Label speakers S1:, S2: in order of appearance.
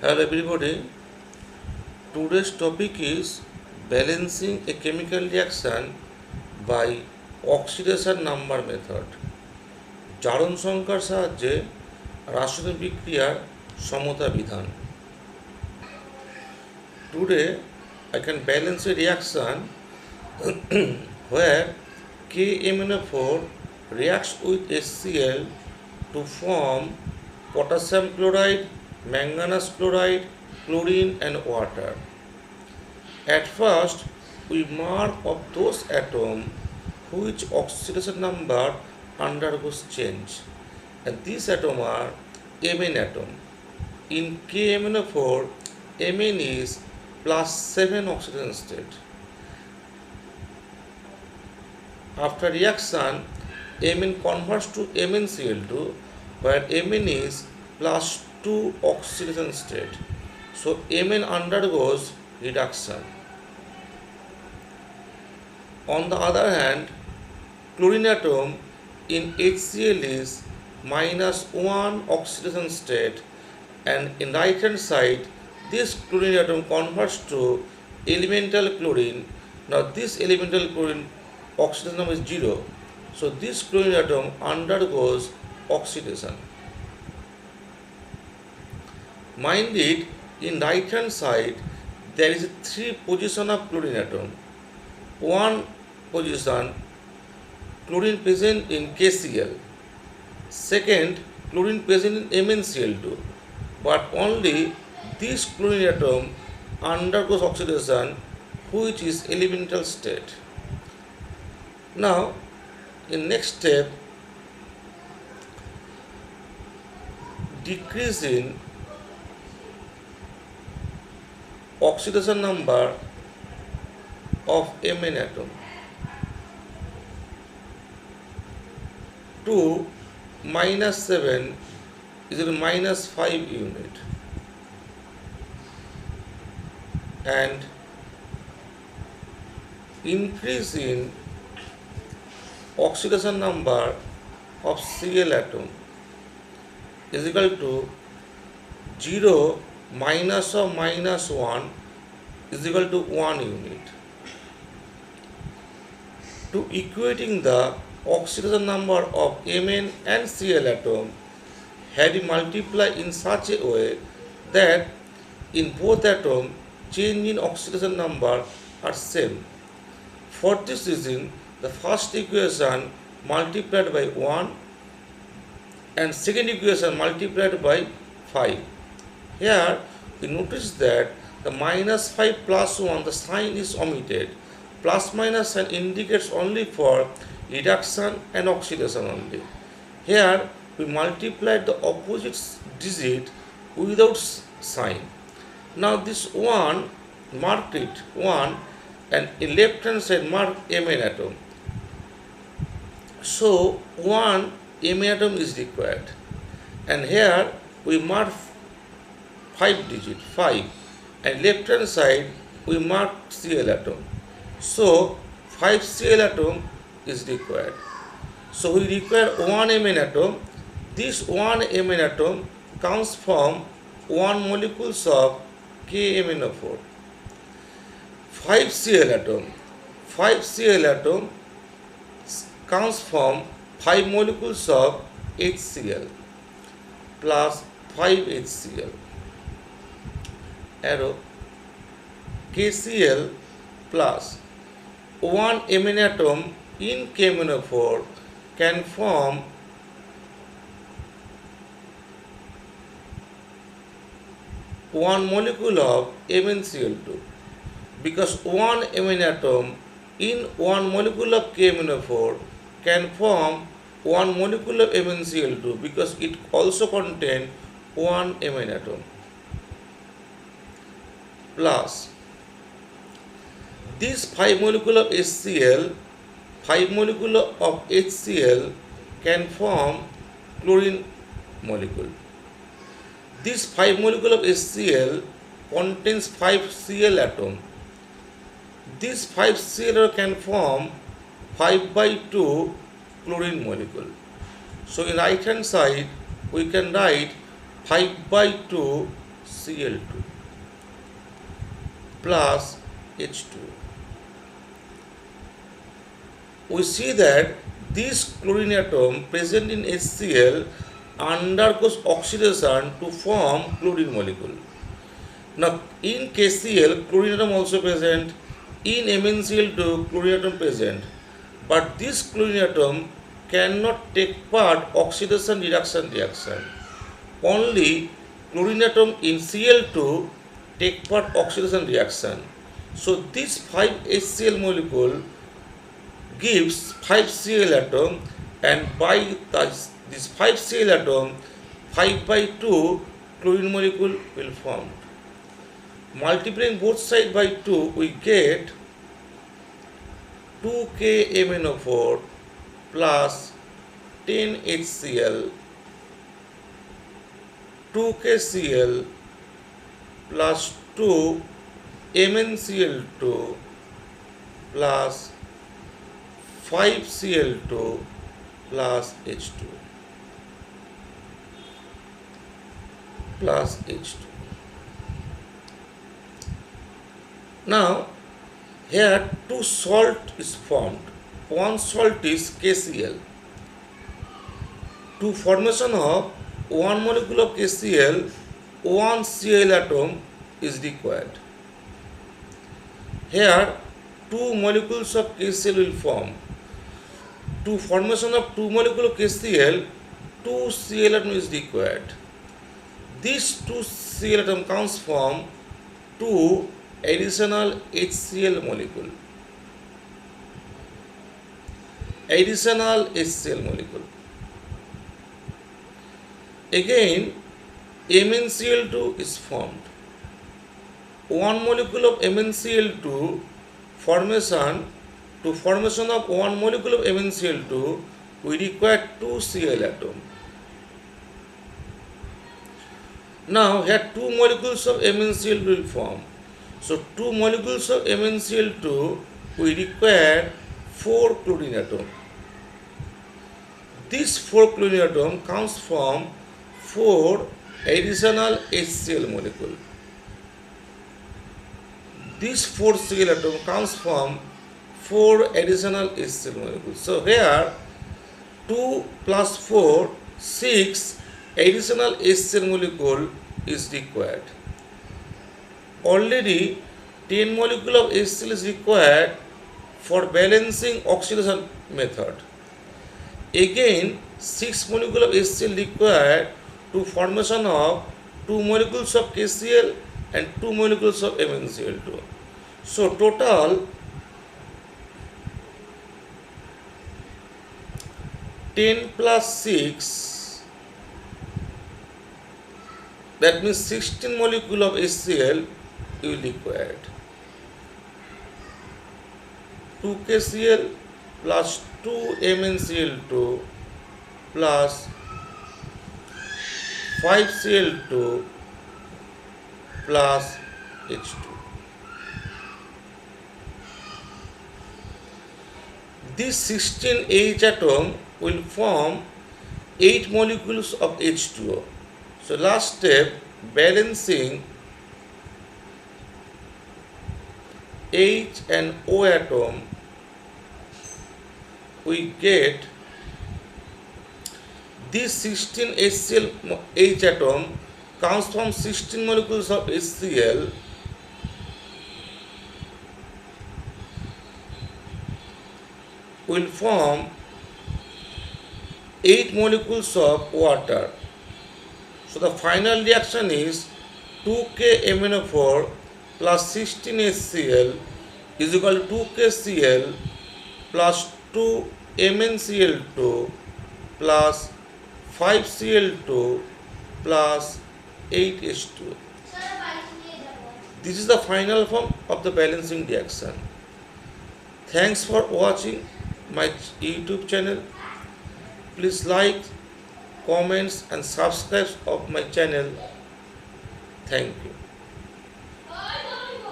S1: Hello everybody. Today's topic is balancing a chemical reaction by oxidation number method. জারণ সংখ্যার সাহায্যে রাসায়নিক বিক্রিয়ার সমতা বিধান. Today I can balance a reaction where KMnO4 reacts with HCl to form potassium chloride, manganese chloride, chlorine and water. At first, we mark of those atoms which oxidation number undergoes change, and these atoms are Mn atom. In KMnO4, Mn is +7 oxidation state. After reaction, Mn converts to MnCl2, where Mn is +2 oxidation state. So Mn undergoes reduction. On the other hand, chlorine atom in HCl is -1 oxidation state, and in right hand side this chlorine atom converts to elemental chlorine. Now this elemental chlorine oxidation number is 0. So this chlorine atom undergoes oxidation. Mind it, in right hand side there is 3 position of chlorine atom. One position chlorine present in KCl. Second, chlorine present in MnCl2. But only this chlorine atom undergoes oxidation, which is elemental state. Now, in next step, decreasing oxidation number of Mn atom to -7 is equal to -5 unit, and increase in oxidation number of Cl atom is equal to 0 minus of -1 is equal to 1 unit. To equating the oxidation number of Mn and Cl atom, had we multiply in such a way that in both atoms change in oxidation number are same. For this reason, the first equation multiplied by 1 and second equation multiplied by 5. Here we notice that the -5 plus 1, the sign is omitted. Plus minus sign indicates only for reduction and oxidation only. Here we multiplied the opposite digit without sign. Now this 1, mark it 1, and in left hand side mark Mn atom. So 1 Mn atom is required, and here we mark 5 digit 5, and left hand side we mark Cl atom. So 5 Cl atom is required. So we require 1 Mn atom. This 1 Mn atom comes from 1 molecules of KMnO4. 5 Cl atom. 5 Cl atom comes from 5 molecules of HCl plus 5 HCl. Arrow KCl plus 1 Mn atom in KMnO4 can form one molecule of MnCl2, because 1 Mn atom in 1 molecule of KMnO4 can form 1 molecule of MnCl2 because it also contains 1 Mn atom, plus this 5 molecule of HCl, 5 molecule of HCl can form chlorine molecule. This 5 molecule of HCl contains 5 Cl atom. This 5 Cl can form 5/2 chlorine molecule. So in right hand side we can write 5/2 Cl2 plus H2. We see that this chlorine atom present in HCl undergoes oxidation to form chlorine molecule. Now, in KCl, chlorine atom also present. In MnCl2, chlorine atom present. But this chlorine atom cannot take part oxidation reaction. Only chlorine atom in Cl2 take part oxidation reaction. So this 5HCl molecule gives 5Cl atom, and by this 5Cl atom 5 by 2 chlorine molecule will form. Multiplying both sides by 2, we get 2KMnO4 plus 10HCl, 2KCl plus 2 MnCl2 plus 5Cl2 plus H2 plus H2. Now, here two salt is formed. One salt is KCl. To formation of one molecule of KCl, one Cl atom is required. Here, two molecules of KCl will form. To formation of two molecules of KCl, two Cl atom is required. These two Cl atom comes from two additional HCl molecule. Additional HCl molecule. Again, MnCl2 is formed. One molecule of MnCl2 formation. To formation of one molecule of MnCl2, we require two Cl atom. Now, here two molecules of MnCl2 will form. So, two molecules of MnCl2, we require 4 chlorine atom. This 4 chlorine atom comes from 4 additional HCl molecule. This 4 Cl atom comes from 4 additional HCl molecules. So, here 2 plus 4, 6 additional HCl molecule is required. Already 10 molecule of HCl is required for balancing oxidation method. Again 6 molecule of HCl required to formation of 2 molecules of KCl and 2 molecules of MnCl2. So total 10 plus 6, that means 16 molecule of HCl will be required. 2 KCl plus 2 MnCl2 plus 5 Cl2 plus H2. This 16 H atom will form 8 molecules of H2O. So last step, balancing H and O atom, we get this 16 HCl H atom comes from 16 molecules of HCl will form 8 molecules of water. So the final reaction is 2KMnO4 plus 16 HCl is equal to 2KCl plus 2 MnCl2 plus 5 Cl2 plus 8 H2. This is the final form of the balancing reaction. Thanks for watching my YouTube channel. Please like, comments and subscribe of my channel. Thank you.